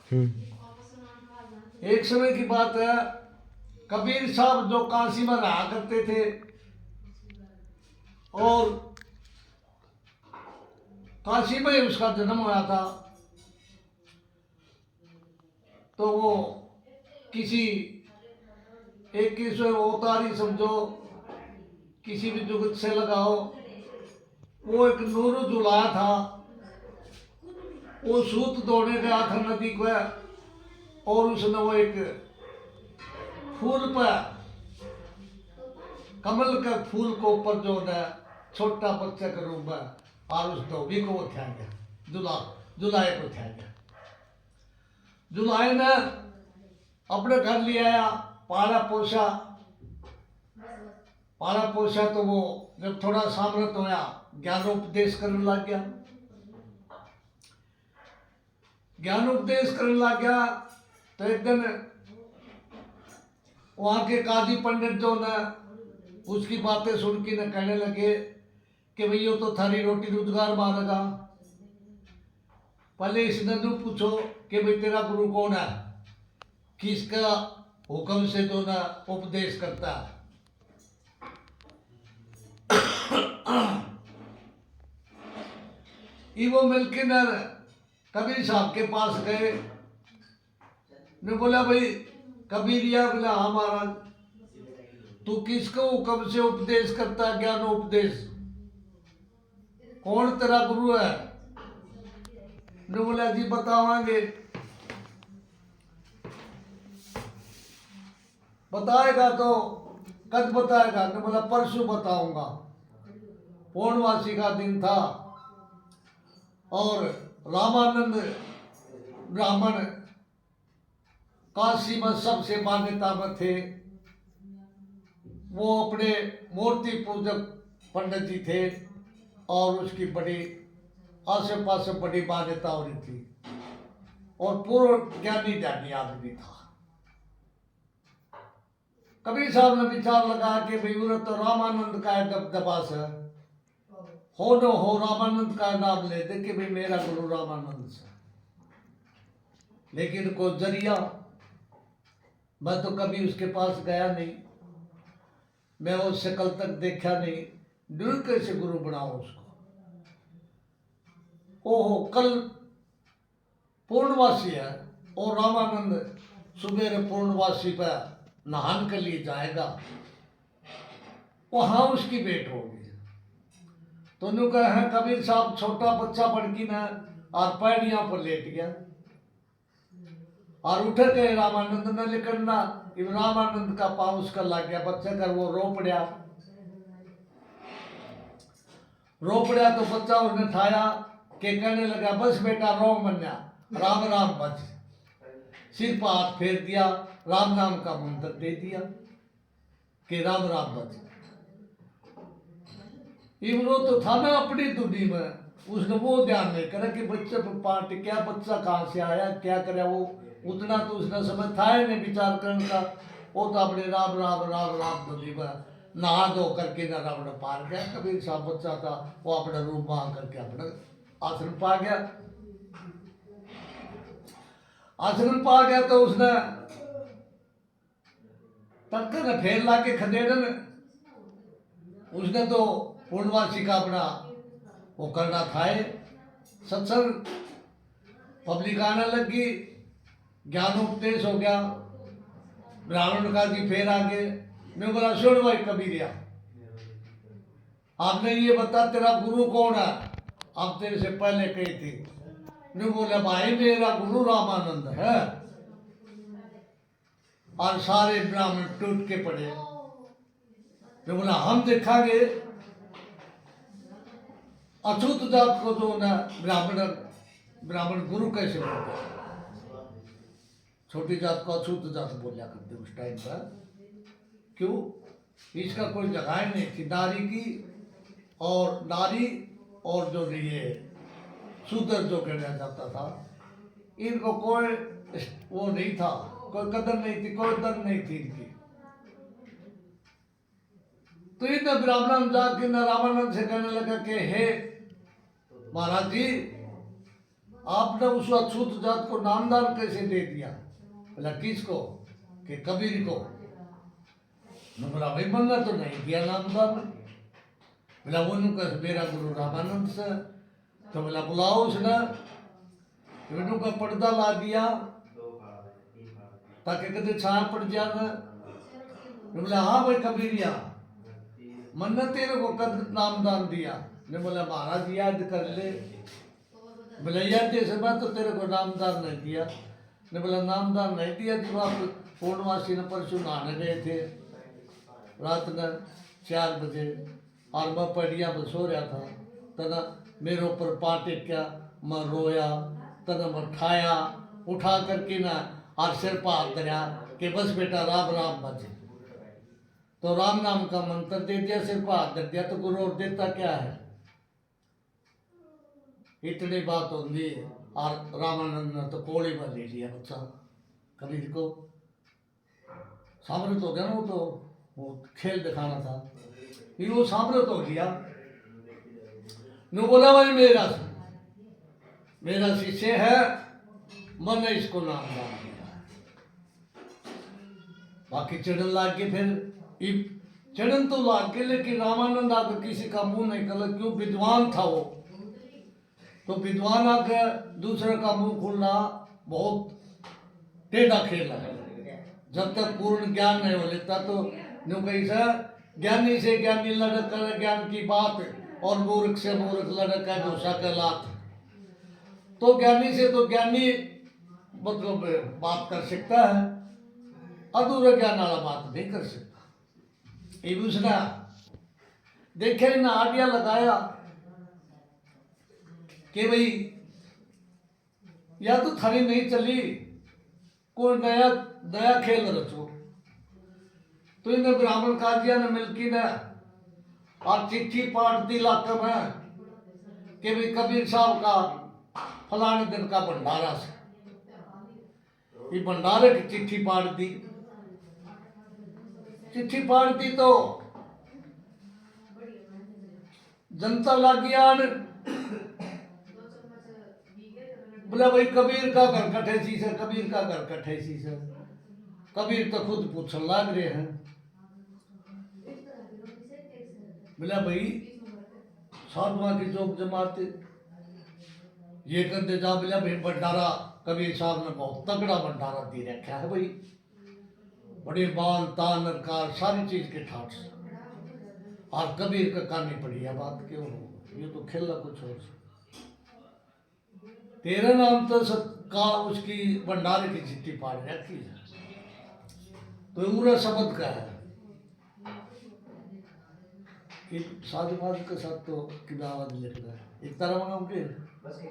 एक समय की बात है, कबीर साहब जो काशी में रहा करते थे और काशी में ही उसका जन्म हुआ था, तो वो किसी 21वें अवतारी समझो, किसी भी जुगत से लगाओ, वो एक नूर जुला था। वो सूत दौड़ने गया था नदी को, और उसने वो एक फूल पर, कमल के फूल को ऊपर जो है छोटा बच्चा के रूप में, और उस धोबी को उठा गया, जुलाए को उठा गया। जुलाए ने अपने घर ले आया, पाला पोसा तो वो जब थोड़ा सामर्थ होया, ज्ञानोपदेश करने लग गया। ज्ञानोपदेश करने लग गया तो एक दिन वहां के काजी पंडित जो ने उसकी बातें सुन के न कहने लगे कि भैया तो थारी रोटी रोजगार मारेगा। पहले इस नंदू पूछो कि भाई तेरा गुरु कौन है, किसका हुक्म से तो ना उपदेश करता है। वो मिलके न कबीर साहब के पास गए, ने बोला भाई कबीरिया, बोला हाँ महाराज, तू किसको हुक्म से उपदेश करता है, ज्ञान उपदेश, कौन तेरा गुरु है? ने बोला जी बतावांगे। बताएगा तो कद बताएगा? ने बोला परसों बताऊंगा। पूर्णवासी का दिन था और रामानंद ब्राह्मण काशी में सबसे मान्यता में थे। वो अपने मूर्ति पूजक पंडित जी थे और उसकी बड़ी आसे पास बड़ी मान्यता हो रही थी, और पूर्ण ज्ञानी ज्ञानी आदमी था। कबीर साहब ने विचार लगा कि भाई उन्हें तो रामानंद का दबदबा से हो न हो, रामानंद का नाम ले दे कि भाई मेरा गुरु रामानंद से। लेकिन कोई जरिया, मैं तो कभी उसके पास गया नहीं, मैं उससे कल तक देखा नहीं, दूर कैसे गुरु बनाओ उसको। ओहो, कल पूर्णवासी है और रामानंद सुबेरे पूर्णवासी पर नहान के लिए जाएगा, वहां उसकी भेंट होगी। तो नु कहे कबीर साहब छोटा बच्चा बड़की ना और पैड़िया पर लेट गया और उठ के रामानंद ने निकलना, रामानंद का पाँव उसका लग गया, बच्चे का वो रो पड़ा तो बच्चा उसने ठाया के कहने लगा बस बेटा रो मन्या, राम राम बच। सिर पर हाथ फेर दिया, राम नाम का मंत्र दे दिया कि राम राम बच। इमरो तो था ना अपनी दुनी में, उसने वो ध्यान नहीं करा कि बच्चे पर पार्ट क्या, बच्चा कहाँ से आया, क्या करे, वो उतना तो उसने समय था ही नहीं विचार करने का। वो तो अपने राम राम राम राम दुनी में नहा धो करके ना राम पार गया। कबीर साहब बच्चा था, वो अपना रूप मांग करके अपना आश्रम पा गया। आश्रम पा गया तो उसने तड़के ने फेर ला के खदेड़ में उसने तो पूर्णवासी का अपना वो करना था। सत्संग पब्लिक आने लगी, ज्ञानोपदेश हो गया, ब्राह्मण का जी फेर आगे। मैं बोला सुन भाई कबीरिया, आपने ये बता तेरा गुरु कौन है, आप तेरे से पहले कही थी। मैं बोला भाई मेरा गुरु रामानंद है। और सारे ब्राह्मण टूट के पड़े। मैं बोला हम देखांगे अछूत जात को जो ना ब्राह्मण गुरु कैसे बोलते, छोटी जात को अछूत जात बोलिया करते उस टाइम पर। क्यों? इसका कोई जगह नहीं थी नारी की, और नारी और जो ये शूद्र जो कहना जाता था, इनको कोई वो नहीं था, कोई कदर नहीं थी, कोई दर नहीं थी इनकी। तो इन ब्राह्मण जाके न रामानंद से कहने लगा कि हे महाराज जी, आपने उस अछूत जात को नामदान कैसे दे दिया? बोला किसको? कि कबीर को। मैं बोला भाई मन्ना तो नहीं दिया नामदान। बोला वो मेरा गुरु रामानंद से। तो बोला बुलाओ उसने। तो का पर्दा ला दिया ताकि कदे छाया पड़ जाए। बोला हाँ भाई कबीरिया, मन्ना तेरे को कद नामदान दिया? ने बोला महाराज याद कर ले। बोला याद जैसे बात तो तेरे को नामदान नहीं दिया। ने बोला नामदान नहीं दिया जब आप पूर्णवासी ने परसों नहाने गए थे रात में 4 बजे और मैं पड़िया में सो रहा था। तना मेरे ऊपर पाटे क्या, मैं रोया। तना मैं उठा करके ना और सिर पर हाथ धरा कि बस बेटा राम राम बजे। तो राम नाम का मंत्र दे दिया, सिर पर हाथ धर दिया। तो गुरु और देता क्या है? इतनी बात होगी। और रामानंद ने तो कोड़ी में ले लिया बच्चा कबीर को। सामने तो गया ना, वो खेल दिखाना था, फिर वो सामने तो गया। नु बोला भाई मेरा शिष्य है, मैंने इसको नाम दान दिया। बाकी चढ़न लाग के फिर चढ़न तो लाग के, लेकिन रामानंद आकर किसी का मुंह नहीं कर, क्यों? विद्वान था वो। तो विद्वान आकर दूसरे का मुंह खोलना बहुत टेढ़ा खेल है। जब तक पूर्ण ज्ञान नहीं हो लेता तो नो कैसा ज्ञानी से ज्ञानी लड़क कर ज्ञान की बात, और मूर्ख से मूर्ख लड़क है दोषा का लात। तो ज्ञानी से तो ज्ञानी मतलब बात कर सकता है, अधूरा ज्ञान वाला बात नहीं कर सकता। ये दूसरा देखे ना आइडिया लगाया कि भाई या तो थारी नहीं चली, कोई नया खेल रचो। तो इन्हें ब्राह्मण काजिया ने मिलकी ने और चिट्ठी पाट दी इलाके में कि भाई कबीर साहब का फलाने दिन का भंडारा से। ये भंडारे की चिट्ठी पाट दी। चिट्ठी पाट दी तो जनता लागी आन। बोला भाई कबीर का घर कठे सी से, कबीर का घर कठे सी से। कबीर तो खुद पूछने लग रहे हैं। बोला भाई साधुआ की जोक जमाते ये करते जा। बोला भाई भंडारा कबीर साहब ने बहुत तगड़ा भंडारा दे रखा है भाई, बड़े बाल तान कार सारी चीज के ठाट से। और कबीर का कानी पड़ी है बात क्यों? ये तो खेला कुछ और। तेरा नाम तो का उसकी भंडारे की चिट्ठी पाड़ रखी है। तो पूरा शब्द का है। साधुवाद के साथ तो किताब लिखना है एक तरह मंगाओ के